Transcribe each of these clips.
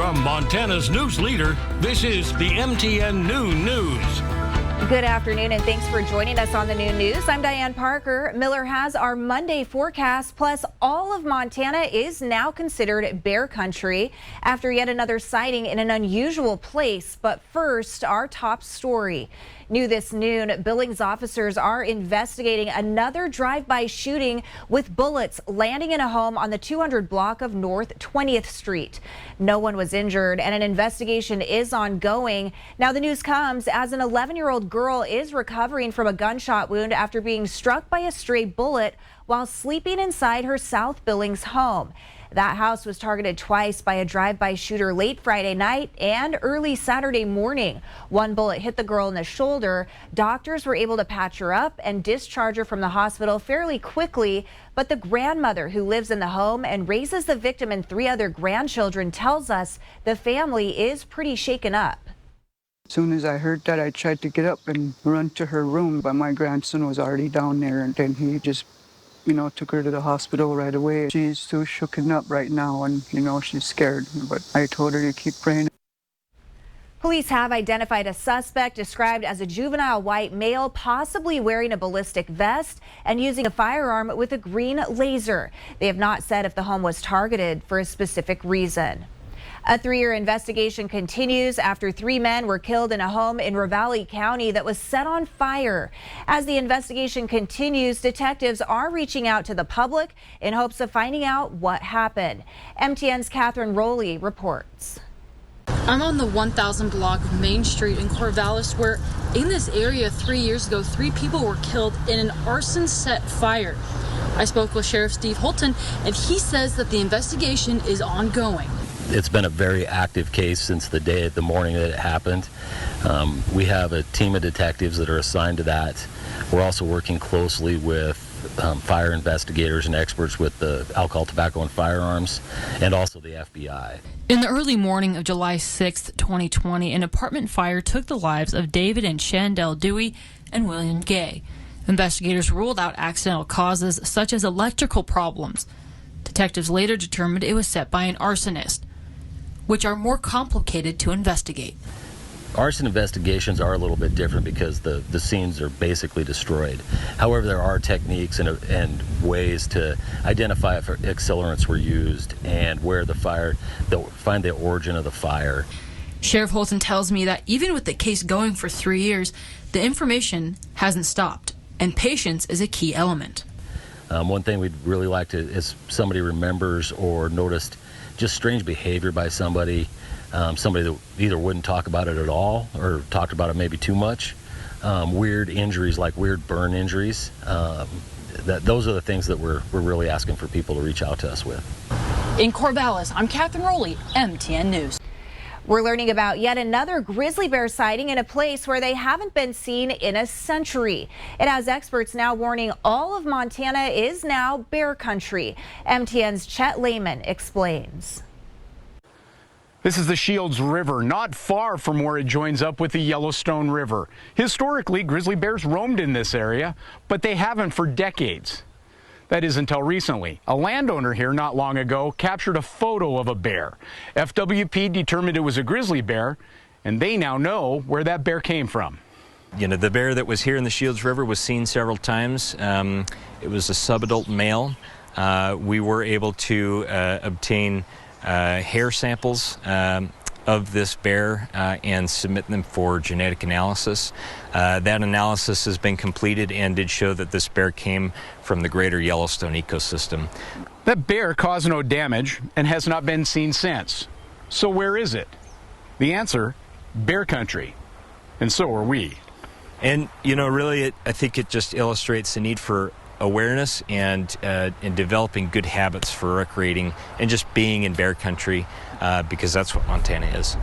From Montana's news leader, this is the MTN Noon News. Good afternoon and thanks for joining us on the Noon News. I'm Diane Parker. Miller has our Monday forecast, plus all of Montana is now considered bear country after yet another sighting in an unusual place. But first, our top story. New this noon, Billings officers are investigating another drive-by shooting with bullets landing in a home on the 200 block of North 20th Street. No one was injured and an investigation is ongoing. Now the news comes as an 11-year-old girl is recovering from a gunshot wound after being struck by a stray bullet while sleeping inside her South Billings home. That house was targeted twice by a drive-by shooter late Friday night and early Saturday morning. One bullet hit the girl in the shoulder. Doctors were able to patch her up and discharge her from the hospital fairly quickly. But the grandmother who lives in the home and raises the victim and 3 other grandchildren tells us the family is pretty shaken up. As soon as I heard that, I tried to get up and run to her room, but my grandson was already down there, and then he just took her to the hospital right away. She's so shooken up right now and, she's scared. But I told her to keep praying. Police have identified a suspect described as a juvenile white male, possibly wearing a ballistic vest and using a firearm with a green laser. They have not said if the home was targeted for a specific reason. A 3-year investigation continues after 3 men were killed in a home in Ravalli County that was set on fire. As the investigation continues, detectives are reaching out to the public in hopes of finding out what happened. MTN's Catherine Rowley reports. I'm on the 1000 block of Main Street in Corvallis, where in this area 3 years ago, 3 people were killed in an arson set fire. I spoke with Sheriff Steve Holton, and he says that the investigation is ongoing. It's been a very active case since the morning that it happened. We have a team of detectives that are assigned to that. We're also working closely with fire investigators and experts with the alcohol, tobacco, and firearms, and also the FBI. In the early morning of July 6th, 2020, an apartment fire took the lives of David and Shandell Dewey and William Gay. Investigators ruled out accidental causes such as electrical problems. Detectives later determined it was set by an arsonist, which are more complicated to investigate. Arson investigations are a little bit different because the scenes are basically destroyed. However, there are techniques and ways to identify if accelerants were used and where they'll find the origin of the fire. Sheriff Holton tells me that even with the case going for 3 years, the information hasn't stopped, and patience is a key element. One thing we'd really like to is somebody remembers or noticed just strange behavior by somebody that either wouldn't talk about it at all or talked about it maybe too much. Weird injuries like weird burn injuries. Those are the things that we're really asking for people to reach out to us with. In Corvallis, I'm Catherine Rowley, MTN News. We're learning about yet another grizzly bear sighting in a place where they haven't been seen in a century. It has experts now warning all of Montana is now bear country. MTN's Chet Lehman explains. This is the Shields River, not far from where it joins up with the Yellowstone River. Historically, grizzly bears roamed in this area, but they haven't for decades. That is until recently. A landowner here not long ago captured a photo of a bear. FWP determined it was a grizzly bear, and they now know where that bear came from. The bear that was here in the Shields River was seen several times. It was a subadult male. We were able to obtain hair samples of this bear and submit them for genetic analysis. That analysis has been completed and did show that this bear came from the greater Yellowstone ecosystem. That bear caused no damage and has not been seen since. So where is it? The answer, bear country. And so are we. And, really, I think it just illustrates the need for awareness and in developing good habits for recreating and just being in bear country, because that's what Montana is.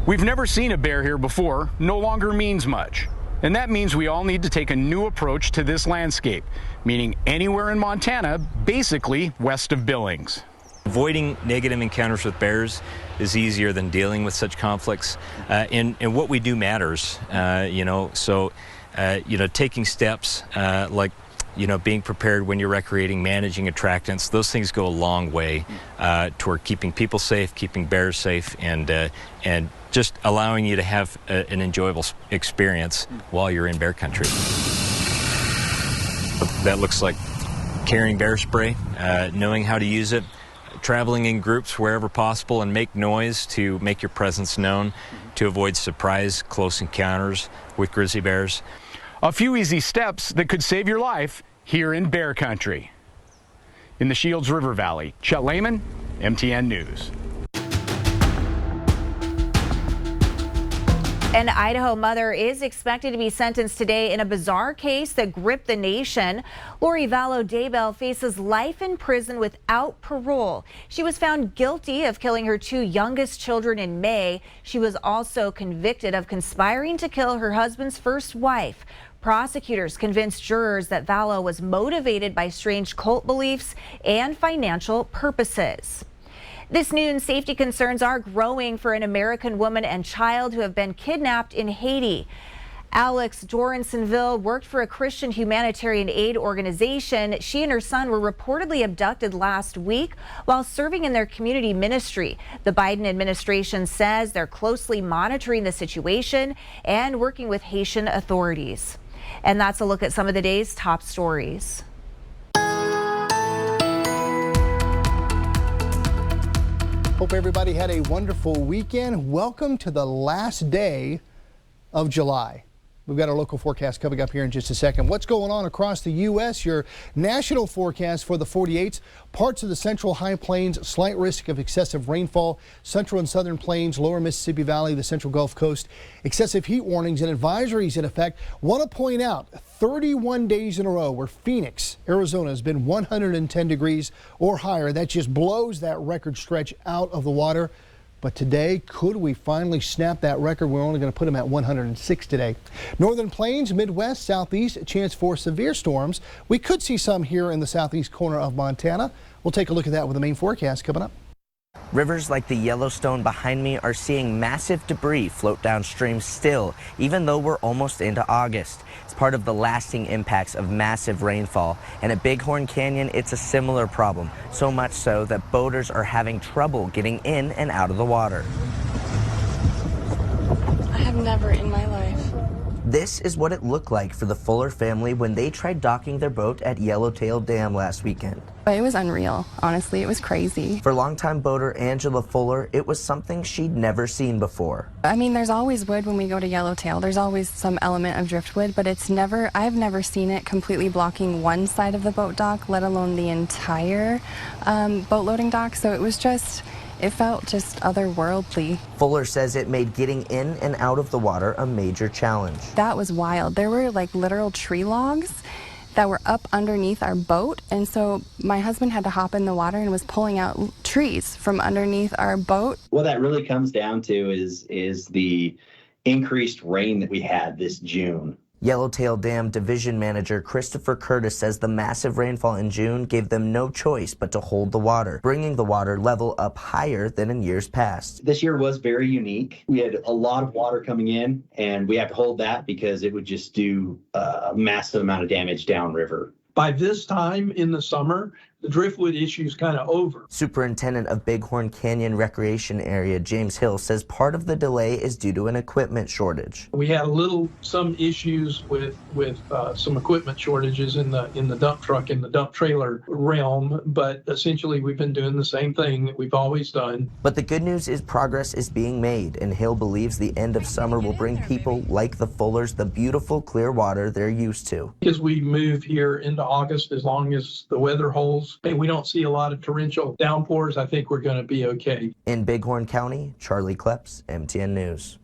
We've never seen a bear here before no longer means much. And that means we all need to take a new approach to this landscape, meaning anywhere in Montana, basically west of Billings. Avoiding negative encounters with bears is easier than dealing with such conflicts, and what we do matters, so taking steps like being prepared when you're recreating, managing attractants, those things go a long way toward keeping people safe, keeping bears safe, and just allowing you to have an enjoyable experience while you're in bear country. That looks like carrying bear spray, knowing how to use it, traveling in groups wherever possible, and make noise to make your presence known to avoid surprise close encounters with grizzly bears. A few easy steps that could save your life here in bear country. In the Shields River Valley, Chet Lehman, MTN News. An Idaho mother is expected to be sentenced today in a bizarre case that gripped the nation. Lori Vallow-Daybell faces life in prison without parole. She was found guilty of killing her 2 youngest children in May. She was also convicted of conspiring to kill her husband's first wife. Prosecutors convinced jurors that Vallow was motivated by strange cult beliefs and financial purposes. This noon, safety concerns are growing for an American woman and child who have been kidnapped in Haiti. Alex Doransonville worked for a Christian humanitarian aid organization. She and her son were reportedly abducted last week while serving in their community ministry. The Biden administration says they're closely monitoring the situation and working with Haitian authorities. And that's a look at some of the day's top stories. Hope everybody had a wonderful weekend. Welcome to the last day of July. We've got our local forecast coming up here in just a second. What's going on across the U.S.? Your national forecast for the 48s. Parts of the central high plains, slight risk of excessive rainfall. Central and southern plains, lower Mississippi Valley, the central Gulf Coast. Excessive heat warnings and advisories in effect. Want to point out 31 days in a row where Phoenix, Arizona has been 110 degrees or higher. That just blows that record stretch out of the water. But today, could we finally snap that record? We're only going to put them at 106 today. Northern Plains, Midwest, Southeast, a chance for severe storms. We could see some here in the southeast corner of Montana. We'll take a look at that with the main forecast coming up. Rivers like the Yellowstone behind me are seeing massive debris float downstream still, even though we're almost into August. It's part of the lasting impacts of massive rainfall. And at Bighorn Canyon, it's a similar problem, so much so that boaters are having trouble getting in and out of the water. I have never in my life. This is what it looked like for the Fuller family when they tried docking their boat at Yellowtail Dam last weekend. It was unreal. Honestly, it was crazy. For longtime boater Angela Fuller, it was something she'd never seen before. I mean, there's always wood when we go to Yellowtail. There's always some element of driftwood, but I've never seen it completely blocking one side of the boat dock, let alone the entire boat loading dock. So it felt just otherworldly. Fuller says it made getting in and out of the water a major challenge. That was wild. There were like literal tree logs that were up underneath our boat, and so my husband had to hop in the water and was pulling out trees from underneath our boat. What that really comes down to is the increased rain that we had this June. Yellowtail Dam Division Manager Christopher Curtis says the massive rainfall in June gave them no choice but to hold the water, bringing the water level up higher than in years past. This year was very unique. We had a lot of water coming in, and we have to hold that because it would just do a massive amount of damage downriver. By this time in the summer, the driftwood issue is kind of over. Superintendent of Bighorn Canyon Recreation Area, James Hill, says part of the delay is due to an equipment shortage. We had some issues with some equipment shortages in the dump truck and the dump trailer realm, but essentially we've been doing the same thing that we've always done. But the good news is progress is being made, and Hill believes the end of summer will bring people like the Fullers the beautiful clear water they're used to. As we move here into August, as long as the weather holds and we don't see a lot of torrential downpours, I think we're going to be okay. In Bighorn County, Charlie Kleps, MTN News.